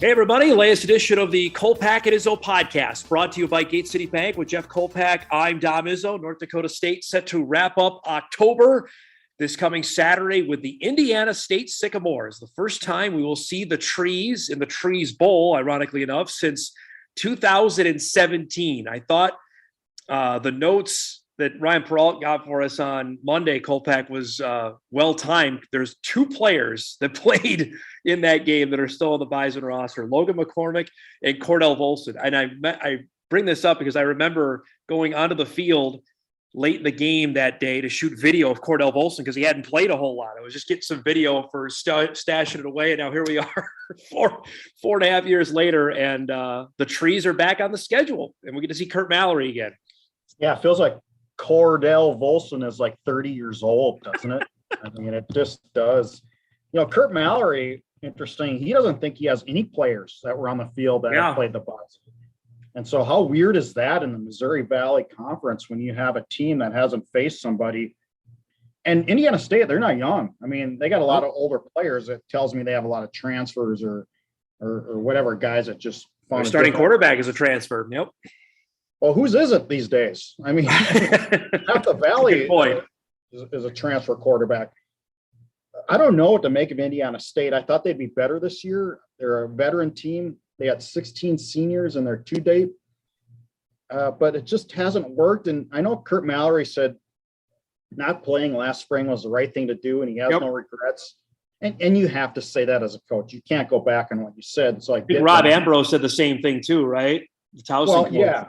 Hey, everybody. Latest edition of the Kolpack and Izzo podcast, brought to you by Gate City Bank with Jeff Kolpack. I'm Dom Izzo. North Dakota State set to wrap up October this coming Saturday with the Indiana State Sycamores. The first time we will see the trees in the Trees Bowl, ironically enough, since 2017. I thought the notes that Ryan Peralt got for us on Monday, Kolpack, was well-timed. There's two players that played in that game that are still on the Bison roster, Logan McCormick and Cordell Volson. And I bring this up because I remember going onto the field late in the game that day to shoot video of Cordell Volson because he hadn't played a whole lot. I was just getting some video for stashing it away, and now here we are 4.5 years later, and the Trees are back on the schedule, and we get to see Kurt Mallory again. Yeah, it feels like Cordell Volson is like 30 years old, doesn't it? I mean, it just does. You know, Kurt Mallory, interesting, he doesn't think he has any players that were on the field that have played the Bison. And so how weird is that in the Missouri Valley Conference when you have a team that hasn't faced somebody? And Indiana State, they're not young. I mean, they got a lot of older players. It tells me they have a lot of transfers or whatever, guys that just found starting quarterback is a transfer. Yep. Well, whose is it these days? I mean, half the Valley is a transfer quarterback. I don't know what to make of Indiana State. I thought they'd be better this year. They're a veteran team. They had 16 seniors in their two-day, but it just hasn't worked. And I know Kurt Mallory said not playing last spring was the right thing to do, and he has no regrets. And you have to say that as a coach. You can't go back on what you said. So Rob Ambrose said the same thing too, right? Well, yeah.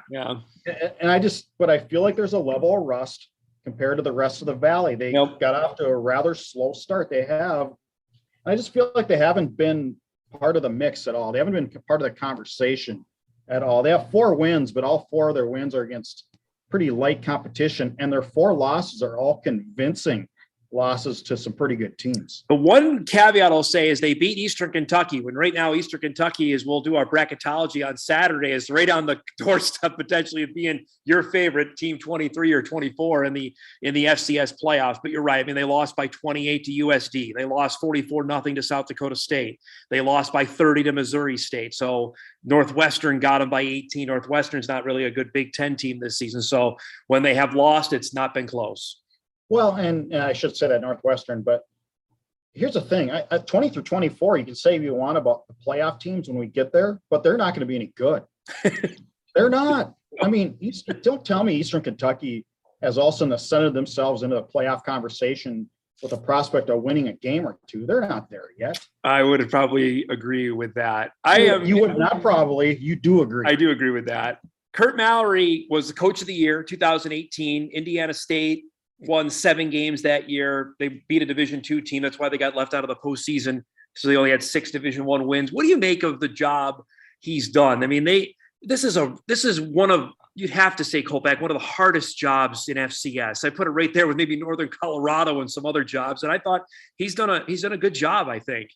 And I feel like there's a level of rust compared to the rest of the Valley. They got off to a rather slow start. I just feel like they haven't been part of the mix at all. They haven't been part of the conversation at all. They have 4 wins, but all 4 of their wins are against pretty light competition, and their 4 losses are all convincing losses to some pretty good teams. The one caveat I'll say is they beat Eastern Kentucky, when right now Eastern Kentucky we'll do our bracketology on Saturday, is right on the doorstep potentially of being your favorite team 23 or 24 in the FCS playoffs. But you're right. I mean, they lost by 28 to USD. They lost 44-0 to South Dakota State. They lost by 30 to Missouri State. So Northwestern got them by 18. Northwestern's not really a good Big Ten team this season. So when they have lost, it's not been close. Well, and I should say that Northwestern, but here's the thing. At 20 through 24, you can say if you want about the playoff teams when we get there, but they're not going to be any good. They're not. I mean, don't tell me Eastern Kentucky has also ascended themselves into the playoff conversation with a prospect of winning a game or two. They're not there yet. I would probably agree with that. You would not probably. You do agree. I do agree with that. Kurt Mallory was the coach of the year, 2018, Indiana State. Won 7 games that year. They beat a Division II team. That's why they got left out of the postseason. So they only had 6 Division I wins. What do you make of the job he's done? I mean, this is one of, you'd have to say, Kolpack, one of the hardest jobs in FCS. I put it right there with maybe Northern Colorado and some other jobs. And I thought he's done a good job, I think.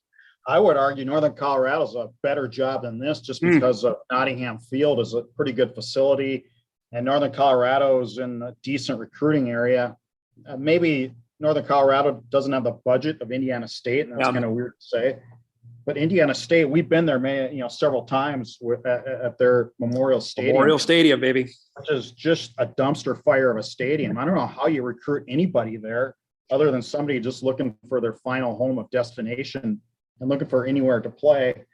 I would argue Northern Colorado's a better job than this just because of Nottingham Field is a pretty good facility. And Northern Colorado is in a decent recruiting area. Maybe Northern Colorado doesn't have the budget of Indiana State, and that's kind of weird to say. But Indiana State, we've been there, several times at their Memorial Stadium. Memorial Stadium, baby. Which is just a dumpster fire of a stadium. I don't know how you recruit anybody there other than somebody just looking for their final home of destination and looking for anywhere to play.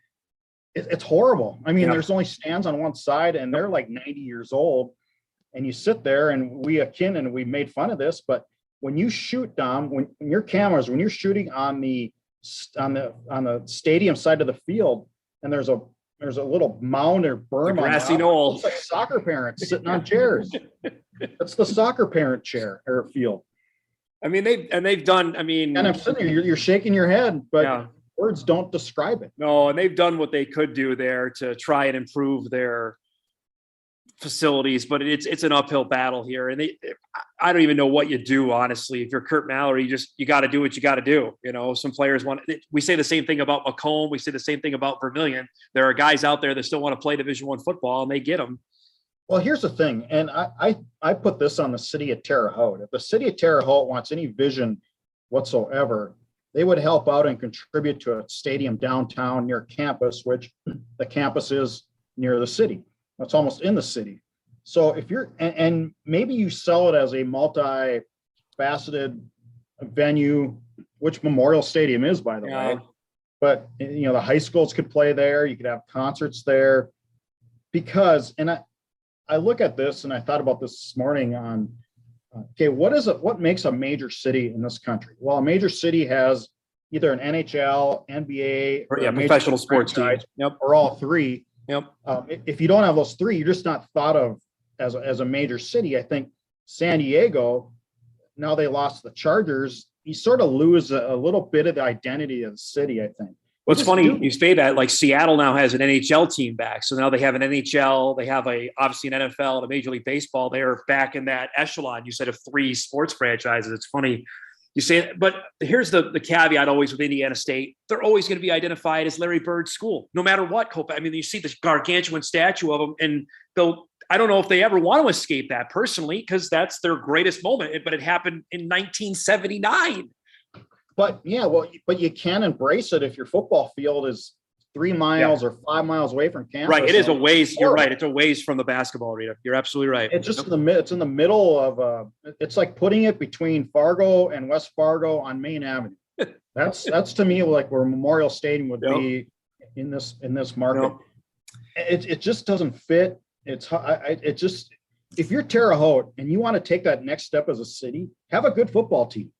It's horrible. I mean, there's only stands on one side, and they're like 90 years old. And you sit there, and we made fun of this, but when you shoot, Dom, when your cameras, when you're shooting on the stadium side of the field, and there's a little mound or berm, the grassy knoll. It's like soccer parents sitting on chairs. That's the soccer parent chair or field. I mean, they've done. I mean, and I'm sitting there, you're shaking your head, but words don't describe it. No, and they've done what they could do there to try and improve their facilities, but it's an uphill battle here. And I don't even know what you do, honestly. If you're Kurt Mallory, you got to do what you got to do. Some players we say the same thing about Macomb. We say the same thing about Vermillion. There are guys out there that still want to play Division I football, and they get them. Well, here's the thing. And I put this on the city of Terre Haute. If the city of Terre Haute wants any vision whatsoever, they would help out and contribute to a stadium downtown near campus, which the campus is near the city. That's almost in the city. So if you're, and maybe you sell it as a multi-faceted venue, which Memorial Stadium is, by the way. But, the high schools could play there. You could have concerts there because, and I look at this and I thought about this morning on, okay, what makes a major city in this country? Well, a major city has either an NHL, NBA, or professional sports team, or all three. Yep. If you don't have those three, you're just not thought of as a major city. I think San Diego, now they lost the Chargers, you sort of lose a little bit of the identity of the city, I think. What's funny, you say that, like Seattle now has an NHL team back. So now they have an NHL, they have obviously an NFL and a Major League Baseball. They're back in that echelon, you said, of three sports franchises. It's funny you say it, but here's the caveat always with Indiana State. They're always going to be identified as Larry Bird's school, no matter what. Kolpack. I mean, you see this gargantuan statue of them, and I don't know if they ever want to escape that personally, because that's their greatest moment, but it happened in 1979. But but you can embrace it if your football field is 3 miles or 5 miles away from campus. Right. It is a ways. You're right. It's a ways from the basketball arena. You're absolutely right. It's just it's in the middle of it's like putting it between Fargo and West Fargo on Main Avenue. That's to me like where Memorial Stadium would be in this market. It just doesn't fit. It just, if you're Terre Haute and you want to take that next step as a city, have a good football team.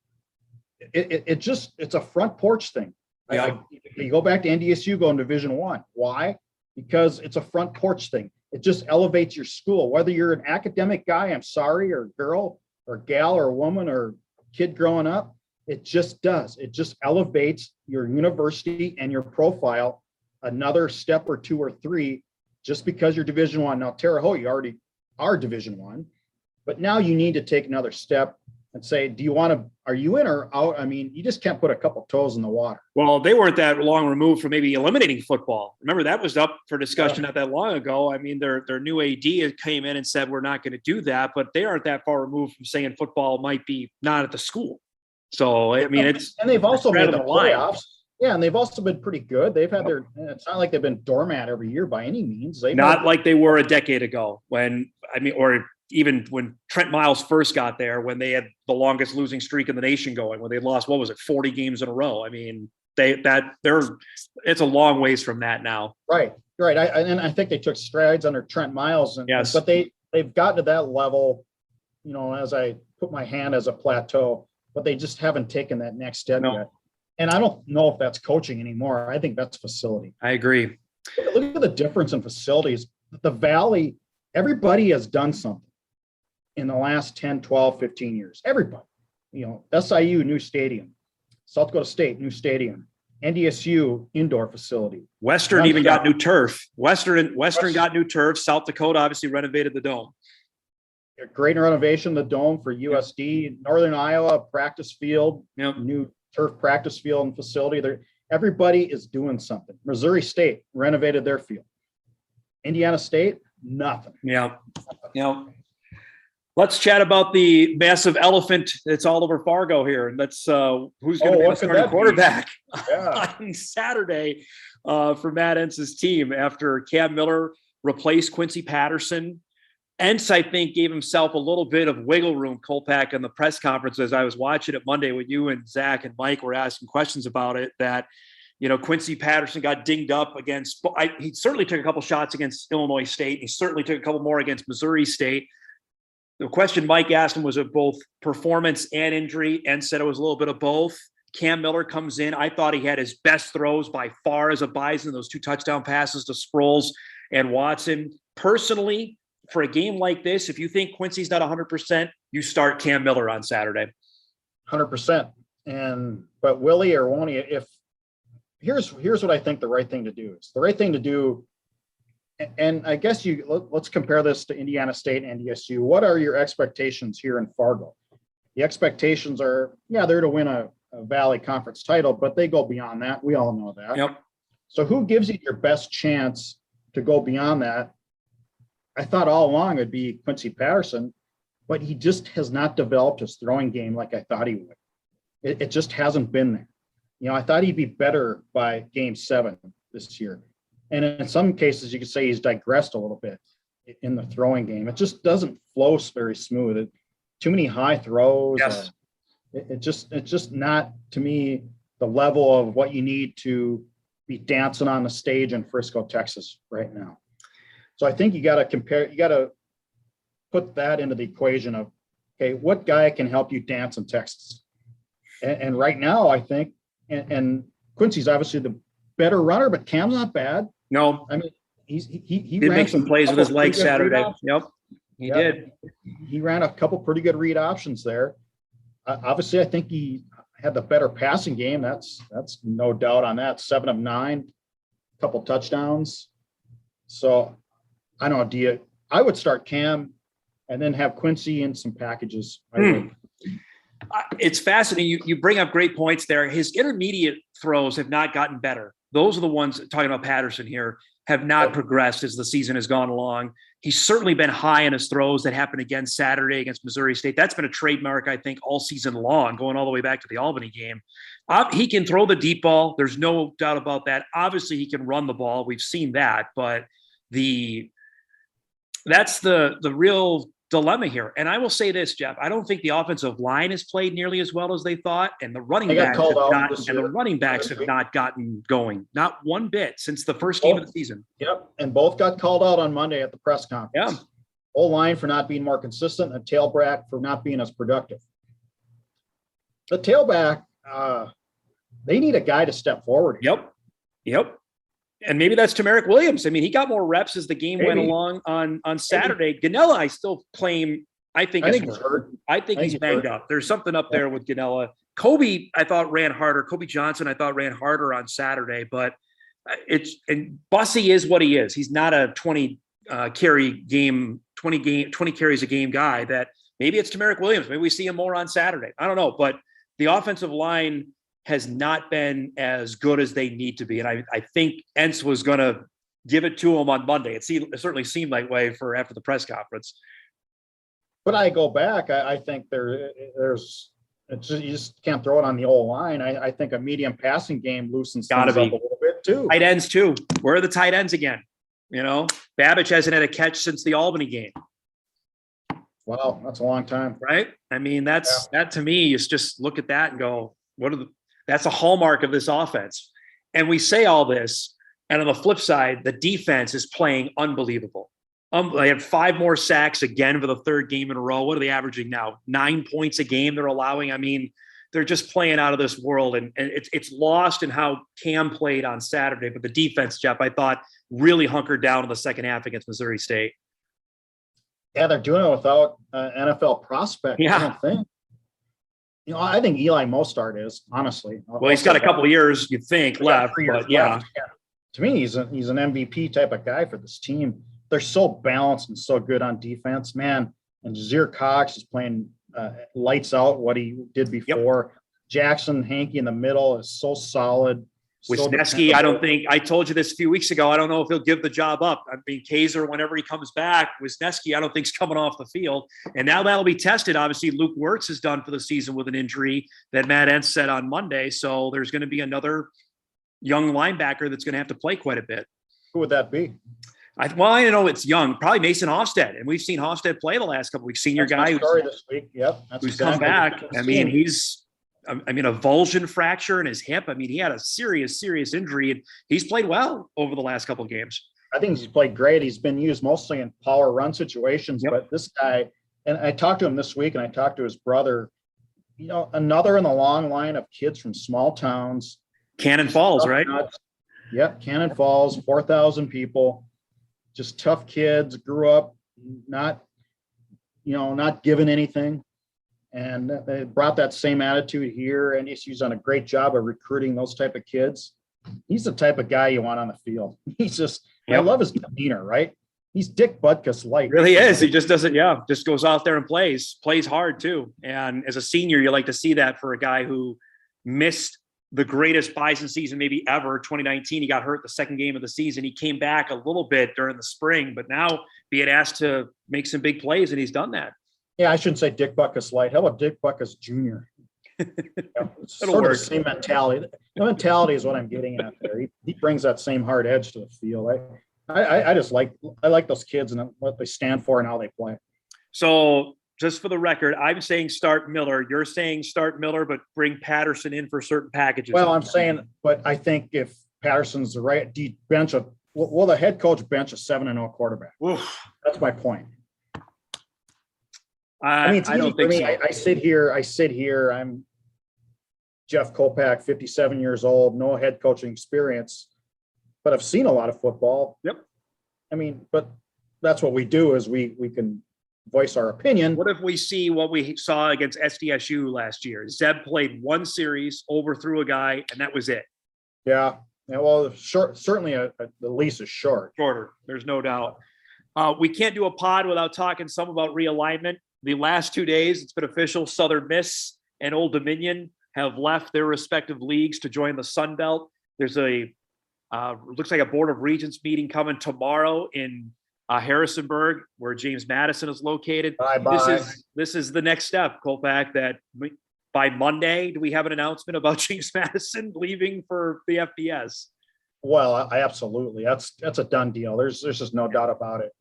It's a front porch thing. You go back to NDSU, go in Division I. Why? Because it's a front porch thing. It just elevates your school. Whether you're an academic guy, I'm sorry, or girl, or gal, or woman, or kid growing up, it just does. It just elevates your university and your profile another step or two or three, just because you're Division I. Now, Terre Haute, you already are Division I, but now you need to take another step and say, are you in or out? I mean, you just can't put a couple toes in the water. Well, they weren't that long removed from maybe eliminating football. Remember, that was up for discussion not that long ago. I mean, their new AD came in and said, we're not going to do that, but they aren't that far removed from saying football might be not at the school. So, I mean, and they've also made the playoffs. Yeah, and they've also been pretty good. They've had it's not like they've been doormat every year by any means. Like they were a decade ago or even when Trent Miles first got there, when they had the longest losing streak in the nation going, when they lost, 40 games in a row. I mean, it's a long ways from that now. Right. I think they took strides under Trent Miles, but they've gotten to that level, as I put my hand as a plateau, but they just haven't taken that next step yet. And I don't know if that's coaching anymore. I think that's facility. I agree. Look at the difference in facilities. The Valley, everybody has done something in the last 10, 12, 15 years. Everybody. SIU, new stadium. South Dakota State, new stadium. NDSU, indoor facility. Western even got new turf. Western got new turf. South Dakota obviously renovated the dome. A great renovation, the dome for USD. Northern Iowa, practice field, new turf practice field and facility. Everybody is doing something. Missouri State renovated their field. Indiana State, nothing. Yeah. Let's chat about the massive elephant that's all over Fargo here. And that's who's going to be the starting quarterback on Saturday for Matt Entz's team after Cam Miller replaced Quincy Patterson. Entz, I think, gave himself a little bit of wiggle room, Kolpack, in the press conference as I was watching it Monday when you and Zach and Mike were asking questions about it, that, Quincy Patterson got dinged up against – he certainly took a couple shots against Illinois State. He certainly took a couple more against Missouri State. The question Mike asked him was it both performance and injury, and said it was a little bit of both. Cam Miller comes in. I thought he had his best throws by far as a Bison, those 2 touchdown passes to Sproles and Watson. Personally, for a game like this, if you think Quincy's not 100%, you start Cam Miller on Saturday. 100%. But will he or won't he? Here's what I think the right thing to do is. The right thing to do, and I guess let's compare this to Indiana State and NDSU. What are your expectations here in Fargo? The expectations are, they're to win a Valley Conference title, but they go beyond that. We all know that. Yep. So who gives you your best chance to go beyond that? I thought all along it'd be Quincy Patterson, but he just has not developed his throwing game like I thought he would. It just hasn't been there. I thought he'd be better by game 7 this year. And in some cases, you could say he's digressed a little bit in the throwing game. It just doesn't flow very smooth. Too many high throws. Yes. It's just not, to me, the level of what you need to be dancing on the stage in Frisco, Texas right now. So I think you got to put that into the equation of, okay, what guy can help you dance in Texas? And right now, I think, and Quincy's obviously the better runner, but Cam's not bad. No, I mean, he did make some plays with his legs Saturday. Yep, he did. He ran a couple pretty good read options there. Obviously, I think he had the better passing game. That's no doubt on that. 7 of 9, couple touchdowns. So I don't know. I would start Cam and then have Quincy in some packages. It's fascinating. You bring up great points there. His intermediate throws have not gotten better. Those are the ones, talking about Patterson here, have not progressed as the season has gone along. He's certainly been high in his throws that happened again Saturday against Missouri State. That's been a trademark, I think, all season long, going all the way back to the Albany game. He can throw the deep ball. There's no doubt about that. Obviously, he can run the ball. We've seen that, but that's the real dilemma here. And I will say this, Jeff, I don't think the offensive line has played nearly as well as they thought. And the running backs have not gotten going, not one bit since the first game of the season. Yep. And both got called out on Monday at the press conference. Yeah. O-line for not being more consistent and tailback for not being as productive. The tailback, they need a guy to step forward. Yep. And maybe that's Tamarick Williams. I mean, he got more reps as the game went along on Saturday. Ganella, I still claim, I think he's hurt. I think he's banged up. There's something up there with Ganella. Kobe, I thought ran harder. Kobe Johnson, I thought ran harder on Saturday, but Bussy is what he is. He's not a 20 carries a game guy. That maybe it's Tamarick Williams. Maybe we see him more on Saturday. I don't know, but the offensive line has not been as good as they need to be. And I think Entz was going to give it to him on Monday. It certainly seemed that way after the press conference. But I go back, I think there's you just can't throw it on the old line. I think a medium passing game loosens things up a little bit too. Tight ends too. Where are the tight ends again? Babbage hasn't had a catch since the Albany game. Wow, that's a long time. Right? I mean, that to me is just look at that and go, that's a hallmark of this offense. And we say all this, and on the flip side, the defense is playing unbelievable. They had 5 more sacks again for the 3rd game in a row. What are they averaging now? 9 points a game they're allowing. I mean, they're just playing out of this world. And it's lost in how Cam played on Saturday. But the defense, Jeff, I thought really hunkered down in the second half against Missouri State. Yeah, they're doing it without NFL prospect. Yeah. I don't think. I think Eli Mostert is, honestly. Well, he's got a couple of years, you'd think, left. But yeah. To me, he's an MVP type of guy for this team. They're so balanced and so good on defense, man. And Jazeer Cox is playing lights out what he did before. Yep. Jackson Hankey in the middle is so solid. Wisniewski, I told you this a few weeks ago. I don't know if he'll give the job up. I mean, Kaiser, whenever he comes back, Wisniewski, I don't think is coming off the field. And now that'll be tested. Obviously, Luke Wirtz is done for the season with an injury that Matt Entz said on Monday. So there's going to be another young linebacker that's going to have to play quite a bit. Who would that be? I know it's young, probably Mason Hofstad. And we've seen Hofstad play the last couple of weeks. Senior guy this week. Yep. Who's come back. I mean, a Vulsion fracture in his hip. I mean, he had a serious injury, and he's played well over the last couple of games. I think he's played great. He's been used mostly in power run situations, but this guy, and I talked to him this week, and I talked to his brother, another in the long line of kids from small towns. Cannon Falls, right? Yep. Cannon Falls, 4,000 people, just tough kids, grew up not given anything. And they brought that same attitude here, and he's done a great job of recruiting those type of kids. He's the type of guy you want on the field. He's just, I love his demeanor, right? He's Dick Butkus light. Really is. He just doesn't, just goes out there and plays hard too. And as a senior, you like to see that for a guy who missed the greatest Bison season maybe ever. 2019, he got hurt the second game of the season. He came back a little bit during the spring, but now being asked to make some big plays, and he's done that. Yeah, I shouldn't say Dick Butkus light. How about Dick Butkus Jr.? Sort of the same mentality. The mentality is what I'm getting at there. He brings that same hard edge to the field. I just like those kids and what they stand for and how they play. So just for the record, I'm saying start Miller. You're saying start Miller, but bring Patterson in for certain packages. Well, I'm saying, but I think if Patterson's the right bench, will the head coach bench a 7-0 quarterback? Oof. That's my point. I mean, I don't think so. I sit here. I'm Jeff Kolpack, 57 years old, no head coaching experience, but I've seen a lot of football. Yep. I mean, but that's what we do is we can voice our opinion. What if we see what we saw against SDSU last year? Zeb played one series, overthrew a guy, and that was it. Yeah. Well, certainly the lease is shorter. There's no doubt. We can't do a pod without talking some about realignment. The last 2 days, it's been official. Southern Miss and Old Dominion have left their respective leagues to join the Sun Belt. There's looks like a Board of Regents meeting coming tomorrow in Harrisonburg, where James Madison is located. Bye-bye. This is the next step, Kolpack, that by Monday, do we have an announcement about James Madison leaving for the FBS? Well, absolutely. That's a done deal. There's just no doubt about it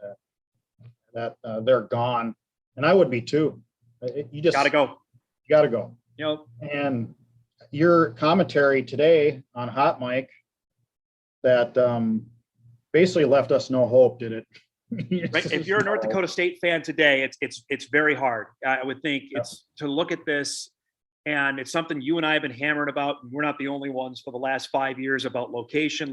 that they're gone, and I would be too. You just gotta go. You gotta go. Yep. And your commentary today on Hot Mic that basically left us no hope, did it? Right. If you're a North Dakota State fan today, it's very hard. I would think it's to look at this. And it's something you and I have been hammering about. And we're not the only ones for the last 5 years about location.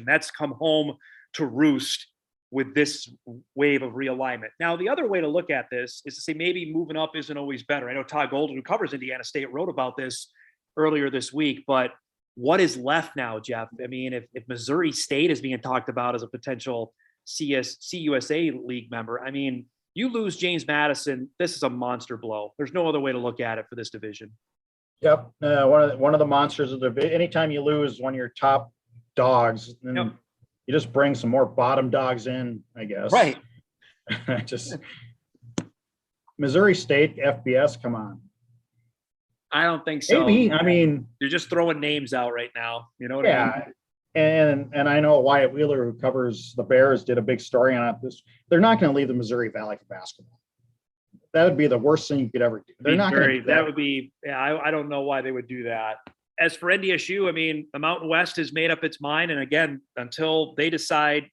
That's come home to roost with this wave of realignment. Now, the other way to look at this is to say maybe moving up isn't always better. I know Todd Golden, who covers Indiana State, wrote about this earlier this week. But what is left now, Jeff? I mean, if Missouri State is being talked about as a potential CUSA league member, I mean, you lose James Madison, this is a monster blow. There's no other way to look at it for this division. Yep. One of the monsters of the division. Anytime you lose one of your top dogs, then you just bring some more bottom dogs in, I guess. Right. Just Missouri State, FBS, come on. I don't think so. Maybe. I mean, you're just throwing names out right now. You know what I mean? And I know Wyatt Wheeler, who covers the Bears, did a big story on it. They're not going to leave the Missouri Valley for basketball. That would be the worst thing you could ever do. They're not going to do that. That would be, I don't know why they would do that. As for NDSU, I mean, the Mountain West has made up its mind. And again, until they decide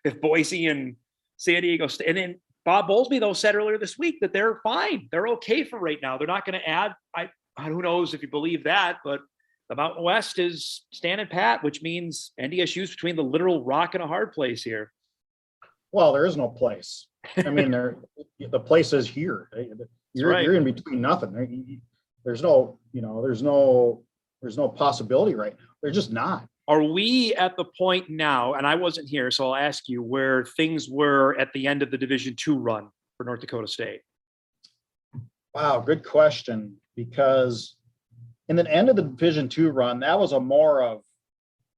if Boise and San Diego State, and then Bob Bowlesby, though, said earlier this week that they're fine. They're okay for right now. They're not going to add. Who knows if you believe that, but the Mountain West is standing pat, which means NDSU's between the literal rock and a hard place here. Well, there is no place. I mean, the place is here. You're in between nothing. There's no possibility right now. They're just not. Are we at the point now, and I wasn't here, so I'll ask you, where things were at the end of the Division II run for North Dakota State? Wow, good question. Because in the end of the Division II run, that was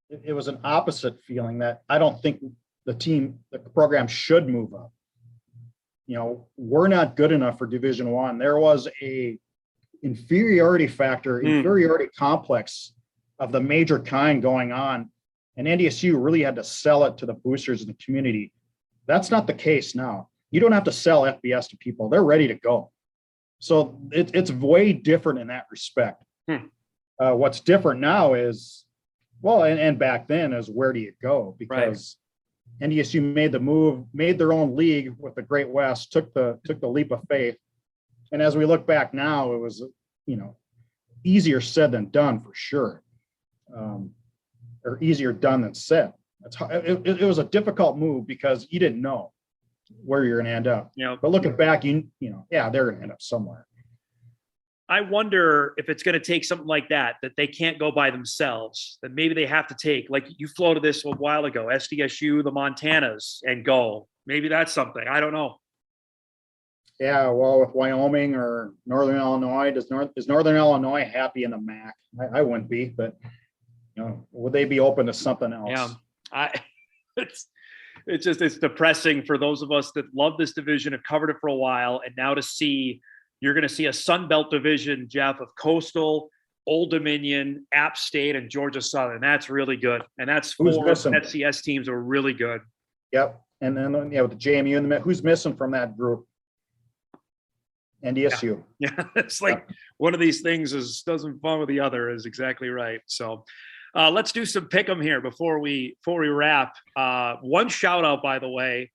it was an opposite feeling that I don't think the program should move up. You know, we're not good enough for Division I. There was a inferiority complex of the major kind going on, and NDSU really had to sell it to the boosters in the community. That's not the case now. You don't have to sell FBS to people. They're ready to go. So it's way different in that respect. What's different now is, well, and back then is where do you go? Because NDSU made the move, made their own league with the Great West, took the leap of faith. And as we look back now, it was, easier said than done for sure. Or easier done than said. It was a difficult move because you didn't know where you're going to end up. But looking back, they're going to end up somewhere. I wonder if it's going to take something like that they can't go by themselves, that maybe they have to take, like you floated this a while ago, SDSU, the Montanas, and go. Maybe that's something. I don't know. Yeah, well, with Wyoming or Northern Illinois, is Northern Illinois happy in the MAC? I wouldn't be, but would they be open to something else? Yeah, it's depressing for those of us that love this division, have covered it for a while, and now to see you're going to see a Sun Belt division, Jeff, of Coastal, Old Dominion, App State, and Georgia Southern. That's really good. And that's Who's 4 missing? FCS teams are really good. Yep. And then, with the JMU in the mid, who's missing from that group? NDSU. Yeah, it's like one of these things doesn't fall with the other is exactly right. So let's do some pick 'em here before we wrap. One shout out, by the way,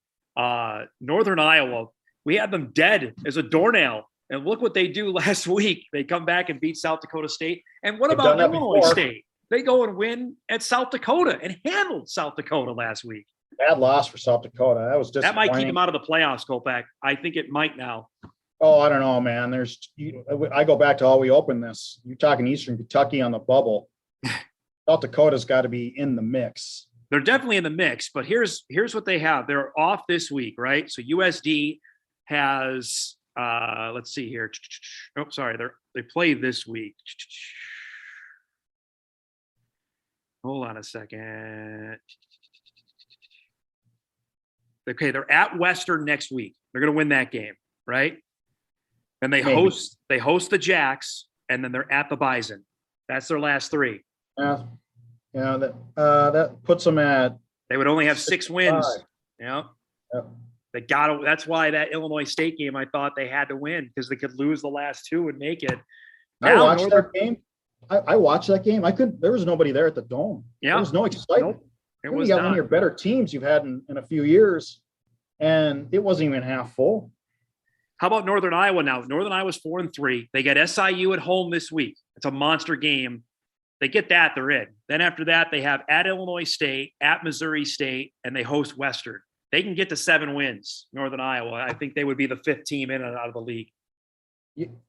Northern Iowa. We had them dead as a doornail. And look what they do last week. They come back and beat South Dakota State. And what about Illinois State? They go and win at South Dakota and handled South Dakota last week. Bad loss for South Dakota. That was that might keep them out of the playoffs, Kolpack. I think it might now. Oh, I don't know, man. I go back to how we opened this. You're talking Eastern Kentucky on the bubble. South Dakota's got to be in the mix. They're definitely in the mix, but here's what they have. They're off this week, right? So USD has let's see here. Oh, sorry. They play this week. Hold on a second. Okay, they're at Western next week. They're going to win that game, right? And they host the Jacks, and then they're at the Bison. That's their last 3. Yeah, that puts them at. They would only have 6 wins. Yeah. Yep. They got to. That's why that Illinois State game, I thought they had to win because they could lose the last 2 and make it. I watched that game. I watched that game. There was nobody there at the Dome. Yeah. There was no excitement. Nope. It was got one of your better teams you've had in a few years, and it wasn't even half full. How about Northern Iowa now? Northern Iowa's 4-3. They get SIU at home this week. It's a monster game. They get that, they're in. Then after that, they have at Illinois State, at Missouri State, and they host Western. They can get to 7 wins, Northern Iowa. I think they would be the 5th team in and out of the league.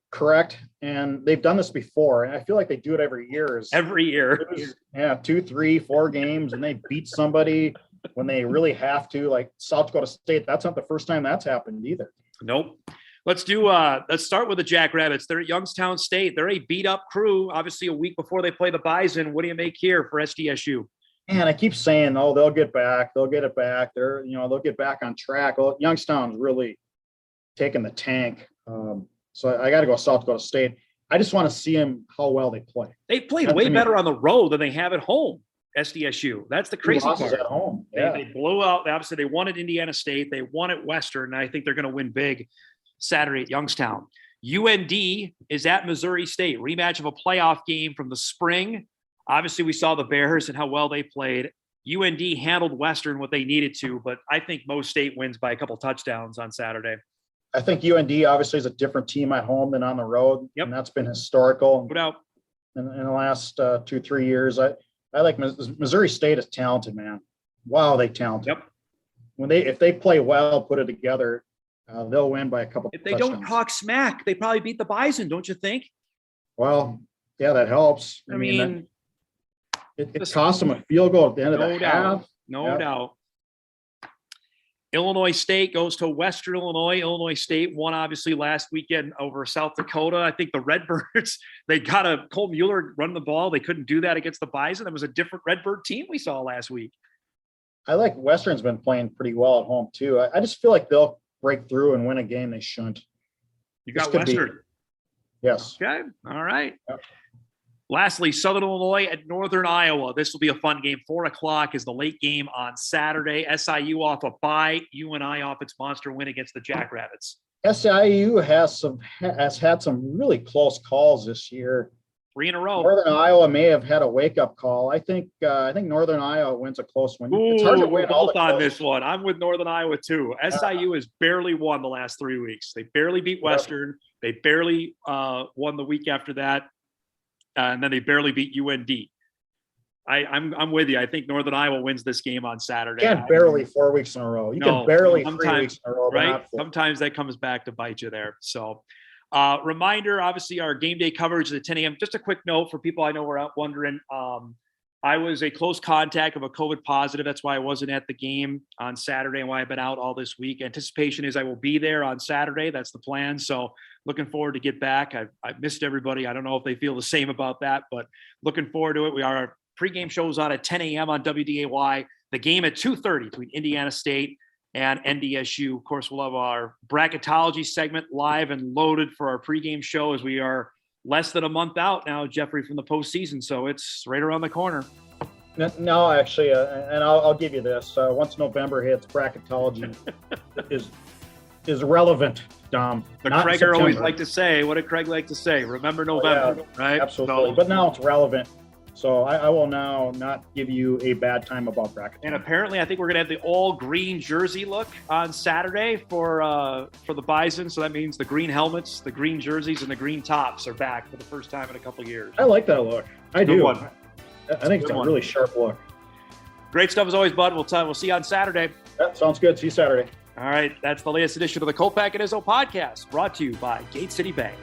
Correct. And they've done this before. And I feel like they do it every year. Every year. 2, 3, 4 games, and they beat somebody when they really have to, like South Dakota State. That's not the first time that's happened either. Nope. Let's start with the Jackrabbits. They're at Youngstown State. They're a beat up crew, obviously a week before they play the Bison. What do you make here for SDSU? Man, I keep saying, oh, they'll get back. They'll get it back. They'll get back on track. Well, Youngstown's really taking the tank. So I got to go South Dakota State. I just want to see them how well they play. They played way better on the road than they have at home. SDSU. That's the crazy part. At home. Yeah. They blew out. Obviously, they won at Indiana State. They won at Western. And I think they're going to win big Saturday at Youngstown. UND is at Missouri State. Rematch of a playoff game from the spring. Obviously, we saw the Bears and how well they played. UND handled Western what they needed to, but I think Mo State wins by a couple touchdowns on Saturday. I think UND obviously is a different team at home than on the road. Yep. And that's been historical. No doubt. In the last 2-3 years. I like Missouri State is talented, man. Wow, they talented. Yep. If they play well, put it together, they'll win by a couple. If they don't talk smack, they probably beat the Bison, don't you think? Well, yeah, that helps. I mean, it cost them a field goal at the end of the half. No doubt. Illinois State goes to Western Illinois. Illinois State won obviously last weekend over South Dakota. I think the Redbirds, they got Cole Mueller run the ball. They couldn't do that against the Bison. That was a different Redbird team we saw last week. I like Western's been playing pretty well at home too. I just feel like they'll break through and win a game they shouldn't. You got Western. Yes. Okay. All right. Yep. Lastly, Southern Illinois at Northern Iowa. This will be a fun game. 4:00 is the late game on Saturday. SIU off a bye. UNI off its monster win against the Jackrabbits. SIU has had some really close calls this year. 3 in a row. Northern Iowa may have had a wake-up call. I think Northern Iowa wins a close one. It's hard to win all on this one. I'm with Northern Iowa too. SIU has barely won the last 3 weeks. They barely beat Western. They barely won the week after that. And then they barely beat UND. I'm with you. I think Northern Iowa wins this game on Saturday. You can't barely 4 weeks in a row. You can barely 3 weeks in a row. Right? Sometimes that comes back to bite you there. So reminder, obviously, our game day coverage is at 10 a.m. Just a quick note for people I know were out wondering. I was a close contact of a COVID positive. That's why I wasn't at the game on Saturday and why I've been out all this week. Anticipation is I will be there on Saturday. That's the plan. So looking forward to get back. I've missed everybody. I don't know if they feel the same about that, but looking forward to it. Our pregame shows on at 10 a.m. on WDAY. The game at 2:30 between Indiana State and NDSU. Of course, we'll have our bracketology segment live and loaded for our pregame show as we are less than a month out now, Jeffrey, from the postseason. So it's right around the corner. No, actually, and I'll give you this. Once November hits, bracketology is relevant, Dom. But Craig always like to say, what did Craig like to say? Remember November, right? Absolutely. But now it's relevant. So I will now not give you a bad time about bracket. And apparently, I think we're going to have the all green jersey look on Saturday for the Bison. So that means the green helmets, the green jerseys, and the green tops are back for the first time in a couple of years. I like that look. I do. I think it's a really sharp look. Great stuff as always, bud. We'll see you on Saturday. That sounds good. See you Saturday. All right. That's the latest edition of the Kolpack and Izzo podcast, brought to you by Gate City Bank.